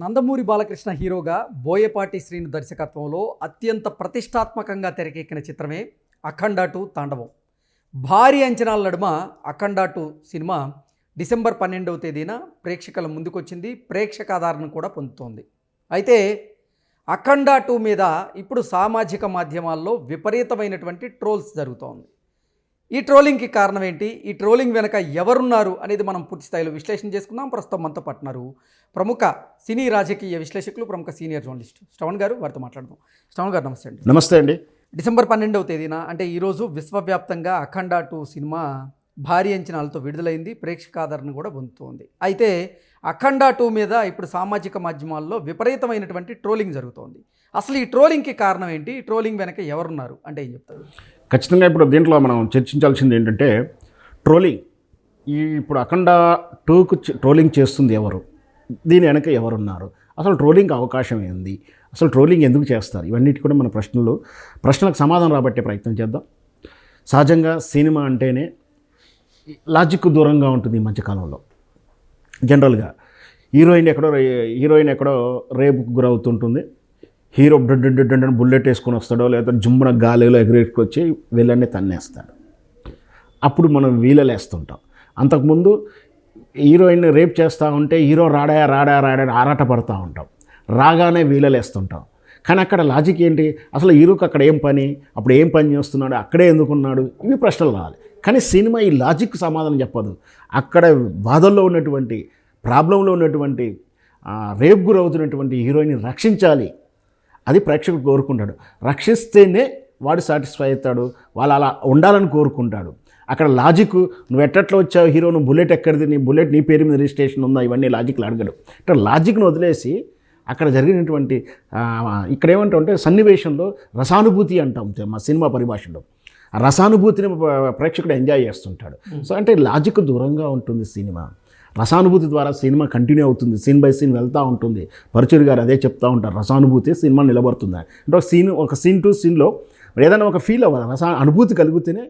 నందమూరి బాలకృష్ణ హీరోగా బోయపాటి శ్రీను దర్శకత్వంలో అత్యంత ప్రతిష్టాత్మకంగా తెరకెక్కిన చిత్రమే అఖండ 2 తాండవం. భారీ అంచనాల నడుమ అఖండ 2 సినిమా డిసెంబర్ 12వ తేదీన ప్రేక్షకుల ముందుకొచ్చింది. ప్రేక్షకాదరణ కూడా పొందుతోంది. అయితే అఖండ 2 మీద ఇప్పుడు సామాజిక మాధ్యమాల్లో విపరీతమైనటువంటి ట్రోల్స్ జరుగుతోంది. ఈ ట్రోలింగ్కి కారణం ఏంటి, ఈ ట్రోలింగ్ వెనక ఎవరున్నారు అనేది మనం పూర్తి స్థాయిలో విశ్లేషణ చేసుకుందాం. ప్రస్తుతం మనతో పట్టున్నారు ప్రముఖ సినీ రాజకీయ విశ్లేషకులు, ప్రముఖ సీనియర్ జర్నలిస్ట్ శ్రవణ్ గారు. వారితో మాట్లాడదాం. శ్రవణ్ గారు నమస్తే అండి. నమస్తే అండి. డిసెంబర్ 12వ తేదీన అంటే ఈరోజు విశ్వవ్యాప్తంగా అఖండ 2 సినిమా భారీ అంచనాలతో విడుదలైంది. ప్రేక్షకాదరణ కూడా పొందుతోంది. అయితే అఖండ 2 మీద ఇప్పుడు సామాజిక మాధ్యమాల్లో విపరీతమైనటువంటి ట్రోలింగ్ జరుగుతోంది. అసలు ఈ ట్రోలింగ్కి కారణం ఏంటి, ఈ ట్రోలింగ్ వెనక ఎవరున్నారు అంటే ఏం చెప్తారు? ఖచ్చితంగా ఇప్పుడు దీంట్లో మనం చర్చించాల్సింది ఏంటంటే ట్రోలింగ్. ఇప్పుడు అఖండ 2కు ట్రోలింగ్ చేస్తుంది ఎవరు, దీని వెనక ఎవరున్నారు, అసలు ట్రోలింగ్కి అవకాశం ఏంది, అసలు ట్రోలింగ్ ఎందుకు చేస్తారు, ఇవన్నిటి కూడా మన ప్రశ్నలకు సమాధానం రాబట్టే ప్రయత్నం చేద్దాం. సహజంగా సినిమా అంటేనే లాజిక్ దూరంగా ఉంటుంది. ఈ మధ్యకాలంలో జనరల్గా హీరోయిన్ ఎక్కడో రేపుకు గురవుతుంటుంది. హీరో డండ్ బుల్లెట్ వేసుకొని వస్తాడో లేదా జుమ్మున గాలిలో ఎగురేసుకొచ్చి వీళ్ళని తన్నేస్తాడు. అప్పుడు మనం వీలలేస్తుంటాం. అంతకుముందు హీరోయిన్ రేప్ చేస్తూ ఉంటే హీరో రాడా ఆరాట పడుతూ ఉంటాం, రాగానే వీలలేస్తుంటాం. కానీ అక్కడ లాజిక్ ఏంటి, అసలు హీరోకి అక్కడ ఏం పని, అప్పుడు ఏం పని చేస్తున్నాడు, అక్కడే ఎందుకున్నాడు, ఇవి ప్రశ్నలు రావాలి. కానీ సినిమా ఈ లాజిక్ సమాధానం చెప్పదు. అక్కడ బాధల్లో ఉన్నటువంటి, ప్రాబ్లంలో ఉన్నటువంటి, రేప్ గురవుతున్నటువంటి హీరోయిన్ని రక్షించాలి, అది ప్రేక్షకుడు కోరుకుంటాడు. రక్షిస్తేనే వాడు సాటిస్ఫై అవుతాడు, వాళ్ళు అలా ఉండాలని కోరుకుంటాడు. అక్కడ లాజిక్ నువ్వు ఎట్టట్లో వచ్చావు హీరో, నువ్వు బుల్లెట్ ఎక్కడిది, నీ బుల్లెట్ నీ పేరు మీద రిజిస్ట్రేషన్ ఉందా, ఇవన్నీ లాజిక్లు అడగడు. అంటే లాజిక్ను వదిలేసి అక్కడ జరిగినటువంటి ఇక్కడ ఏమంటామంటే సన్నివేశంలో రసానుభూతి అంటాం మా సినిమా పరిభాషలో. ఆ రసానుభూతిని ప్రేక్షకుడు ఎంజాయ్ చేస్తుంటాడు. సో అంటే లాజిక్ దూరంగా ఉంటుంది సినిమా. రసానుభూతి ద్వారా సినిమా కంటిన్యూ అవుతుంది, సీన్ బై సీన్ వెళ్తూ ఉంటుంది. పరుచూరి గారు అదే చెప్తూ ఉంటారు, రసానుభూతి సినిమా నిలబడుతుంది. అంటే ఒక సీన్ టు సీన్లో ఏదైనా ఒక ఫీల్ అవ్వాలి, అనుభూతి కలిగితేనే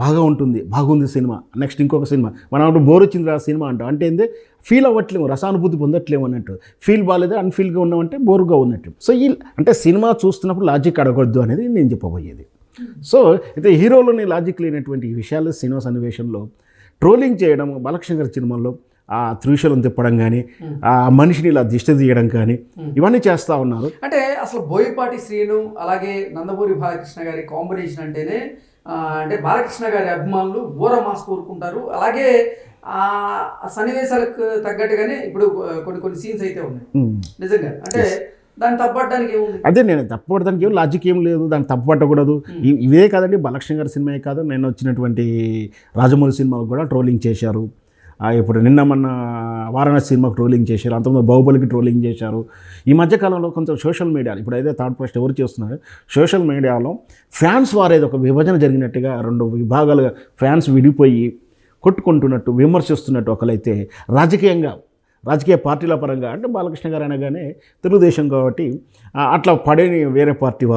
బాగా ఉంటుంది, బాగుంది సినిమా. నెక్స్ట్ ఇంకొక సినిమా మనం బోర్ వచ్చింది ఆ సినిమా అంటాం, అంటే ఏంది ఫీల్ అవ్వట్లేము, రసానుభూతి పొందట్లేము అన్నట్టు. ఫీల్ బాగాలేదు, అన్ఫీల్గా ఉన్నామంటే బోరుగా ఉన్నట్టు. సో అంటే సినిమా చూస్తున్నప్పుడు లాజిక్ అడగొద్దు అనేది నేను చెప్పబోయేది. సో అయితే హీరోలోని లాజిక్ లేనటువంటి ఈ విషయాలు సినిమా సన్నివేశంలో ట్రోలింగ్ చేయడం, బాలకృష్ణ గారి సినిమాల్లో ఆ త్రిశూలం తిప్పడం కానీ, ఆ మనిషిని ఇలా దిష్టి తీయడం కానీ, ఇవన్నీ చేస్తూ ఉన్నారు. అంటే అసలు బోయపాటి శ్రీను అలాగే నందమూరి బాలకృష్ణ గారి కాంబినేషన్ అంటేనే అంటే బాలకృష్ణ గారి అభిమానులు ఊర మాస్ కోరుకుంటారు. అలాగే ఆ సన్నివేశాలకు తగ్గట్టుగానే ఇప్పుడు కొన్ని సీన్స్ అయితే ఉన్నాయి నిజంగా. అంటే దాన్ని తప్పడానికి ఏముంది? అదే నేను తప్పపడడానికి ఏం లాజిక్ ఏం లేదు, దాన్ని తప్పపట్టకూడదు. ఇవే కాదండి, బాలకృష్ణ గారి సినిమాయే కాదు, నేను వచ్చినటువంటి రాజమౌళి సినిమాకు కూడా ట్రోలింగ్ చేశారు. ఇప్పుడు నిన్న మొన్న వారణాసి సినిమాకు ట్రోలింగ్ చేశారు, అంతకుముందు బాహుబలికి ట్రోలింగ్ చేశారు. ఈ మధ్యకాలంలో కొంచెం సోషల్ మీడియాలో ఇప్పుడు అయితే థర్డ్ పోస్ట్ ఎవరు చేస్తున్నారు, సోషల్ మీడియాలో ఫ్యాన్స్ వారేది ఒక విభజన జరిగినట్టుగా 2 విభాగాలుగా ఫ్యాన్స్ విడిపోయి కొట్టుకుంటున్నట్టు, విమర్శిస్తున్నట్టు. ఒకరైతే రాజకీయ పార్టీల పరంగా, అంటే బాలకృష్ణ గారు అనగానే తెలుగుదేశం కాబట్టి అట్లా పడేని వేరే పార్టీ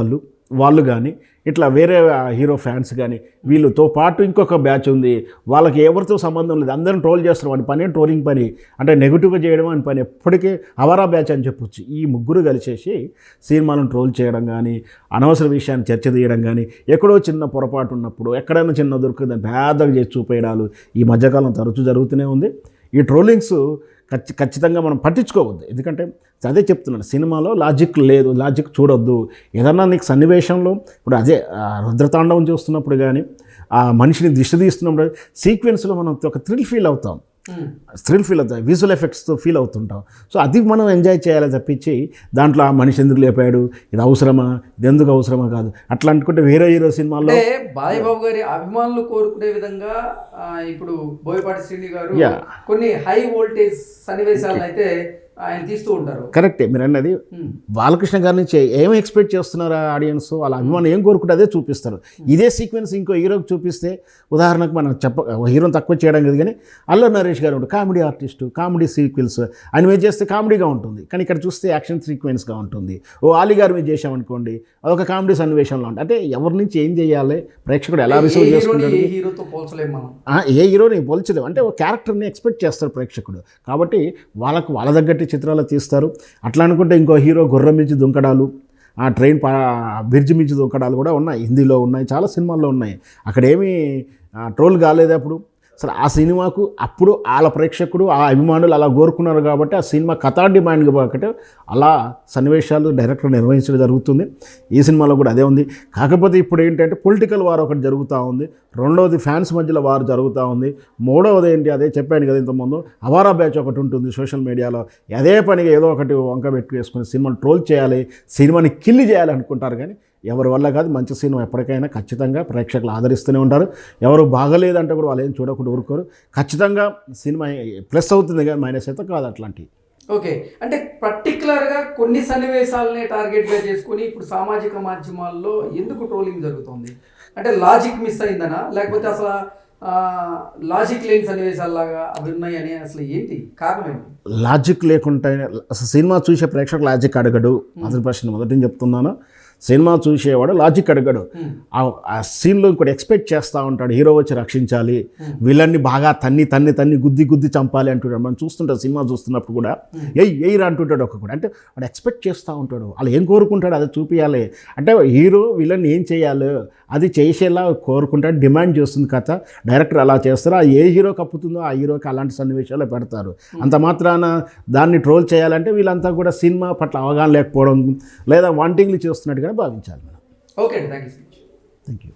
వాళ్ళు కానీ, ఇట్లా వేరే హీరో ఫ్యాన్స్ కానీ, వీళ్ళతో పాటు ఇంకొక బ్యాచ్ ఉంది, వాళ్ళకి ఎవరితో సంబంధం లేదు, అందరిని ట్రోల్ చేస్తారు. వాడి పని ట్రోలింగ్ పని, అంటే నెగిటివ్గా చేయడం అని పని, ఎప్పటికీ అవరా బ్యాచ్ అని చెప్పొచ్చు. ఈ ముగ్గురు కలిసేసి సినిమాలను ట్రోల్ చేయడం కానీ, అనవసర విషయాన్ని చర్చ తీయడం కానీ, ఎక్కడో చిన్న పొరపాటు ఉన్నప్పుడు ఎక్కడైనా చిన్న దొరికిందని పెద్దగా చేసి చూపేయడాలు ఈ మధ్యకాలం తరచూ జరుగుతూనే ఉంది. ఈ ట్రోలింగ్స్ ఖచ్చితంగా మనం పట్టించుకోవద్దు. ఎందుకంటే అదే చెప్తున్నాను, సినిమాలో లాజిక్ లేదు, లాజిక్ చూడొద్దు. ఏదన్నా నీకు సన్నివేశంలో ఇప్పుడు అదే రుద్రతాండవం చూస్తున్నప్పుడు కానీ, ఆ మనిషిని దిష్టి తీస్తున్నప్పుడు సీక్వెన్స్లో మనం ఒక థ్రిల్ ఫీల్ అవుతాం, విజువల్ ఎఫెక్ట్స్తో ఫీల్ అవుతుంటాం. సో అది మనం ఎంజాయ్ చేయాలి తప్పించి దాంట్లో ఆ మనిషి ఎందుకు లేపాడు, ఇది అవసరమా, ఇది ఎందుకు అవసరమా కాదు అట్లా అనుకుంటే వేరే హీరో సినిమాల్లో బాలయ్యబాబు గారి అభిమానులు కోరుకునే విధంగా ఇప్పుడు బోయపాటి శ్రీని గారు కొన్ని హై వోల్టేజ్ సన్నివేశాలను అయితే ఆయన తీస్తూ ఉంటారు. కరెక్టే మీరు అన్నది. బాలకృష్ణ గారి నుంచి ఏం ఎక్స్పెక్ట్ చేస్తున్నారు ఆడియన్స్, వాళ్ళ అభిమానం ఏం కోరుకుంటే అదే చూపిస్తారు. ఇదే సీక్వెన్స్ ఇంకో హీరోకి చూపిస్తే, ఉదాహరణకు మనం హీరోని తక్కువ చేయడం కదా, కానీ అల్లరి నరేష్ గారు ఉంటారు, కామెడీ ఆర్టిస్టు, కామెడీ సీక్వెన్స్ ఆయన మీద చేస్తే కామెడీగా ఉంటుంది, కానీ ఇక్కడ చూస్తే యాక్షన్ సీక్వెన్స్గా ఉంటుంది. ఆలీ గారి మీద చేసామనుకోండి, అదొక కామెడీ సన్నివేశంలో ఉంటుంది. అంటే ఎవరి నుంచి ఏం చేయాలి, ప్రేక్షకుడు ఎలా రిసీవ్ చేసుకుంటాడు, ఏ హీరోని పోల్చలేము. అంటే ఒక క్యారెక్టర్ని ఎక్స్పెక్ట్ చేస్తారు ప్రేక్షకుడు, కాబట్టి వాళ్ళకు వాళ్ళ తగ్గట్టు చిత్రాలు తీస్తారు. అట్లా అనుకుంటే ఇంకో హీరో గుర్రం మించి దుంకడాలు, ఆ ట్రైన్ బ్రిడ్జ్ మించి దుంకడాలు కూడా ఉన్నాయి, హిందీలో ఉన్నాయి, చాలా సినిమాల్లో ఉన్నాయి. అక్కడేమీ ట్రోల్ కాలేదు. అప్పుడు అసలు ఆ సినిమాకు అప్పుడు వాళ్ళ ప్రేక్షకుడు ఆ అభిమానులు అలా కోరుకున్నారు కాబట్టి ఆ సినిమా కథా డిమాండ్ కాబట్టి అలా సన్నివేశాలు డైరెక్టర్ నిర్వహించడం జరుగుతుంది. ఈ సినిమాలో కూడా అదే ఉంది. కాకపోతే ఇప్పుడు ఏంటంటే పొలిటికల్ వార్ ఒకటి జరుగుతూ ఉంది, రెండవది ఫ్యాన్స్ మధ్యలో వార్ జరుగుతూ ఉంది, మూడవది ఏంటి అదే చెప్పాను కదా ఇంతకుముందు, అవారా బ్యాచ్ ఒకటి ఉంటుంది సోషల్ మీడియాలో, అదే పనిగా ఏదో ఒకటి వంక పెట్టి వేసుకుని సినిమాని ట్రోల్ చేయాలి, సినిమాని కిల్లి చేయాలి అనుకుంటారు. కానీ ఎవరి వల్ల కాదు. మంచి సినిమా ఎప్పటికైనా ఖచ్చితంగా ప్రేక్షకులు ఆదరిస్తూనే ఉంటారు. ఎవరు బాగలేదంటే కూడా వాళ్ళు ఏం చూడకుండా ఊరుకోరు. ఖచ్చితంగా సినిమా ప్లస్ అవుతుంది కానీ మైనస్ అయితే కాదు అట్లాంటివి. ఓకే, అంటే పర్టికులర్గా కొన్ని సన్నివేశాలనే టార్గెట్గా చేసుకుని ఇప్పుడు సామాజిక మాధ్యమాల్లో ఎందుకు ట్రోలింగ్ జరుగుతుంది? అంటే లాజిక్ మిస్ అయిందనా, లేకపోతే అసలు లాజిక్ లేని సన్నివేశాల్లాగా అవి ఉన్నాయని అసలు ఏంటి కారణం ఏంటి? లాజిక్ లేకుంటే అసలు సినిమా చూసే ప్రేక్షకులు లాజిక్ అడగడు. మొదటి ప్రశ్న మొదటి చెప్తున్నాను, సినిమా చూసేవాడు లాజిక్ అడగడు. ఆ సీన్లో ఇంకోటి ఎక్స్పెక్ట్ చేస్తూ ఉంటాడు, హీరో వచ్చి రక్షించాలి, విలన్ని బాగా తన్ని గుద్ది చంపాలి అంటుంటాడు. మనం చూస్తుంటాం సినిమా చూస్తున్నప్పుడు కూడా ఎయిరా అంటుంటాడు ఒక్కొక్కడు. అంటే వాడు ఎక్స్పెక్ట్ చేస్తూ ఉంటాడు, వాళ్ళు ఏం కోరుకుంటాడు అది చూపించాలి. అంటే హీరో విలన్ ఏం చేయాలి అది చేసేలా కోరుకుంటాడు, డిమాండ్ చేస్తుంది కథ. డైరెక్టర్ అలా చేస్తారు. ఆ ఏ హీరో కప్పుతుందో ఆ హీరోకి అలాంటి సన్నివేశాలు పెడతారు. అంత మాత్రాన దాన్ని ట్రోల్ చేయాలంటే వీళ్ళంతా కూడా సినిమా పట్ల అవగాహన లేకపోవడం లేదా వాంటింగ్లు చేస్తున్నట్టుగా భావించాలి మనం. ఓకే అండి, థ్యాంక్ యూ.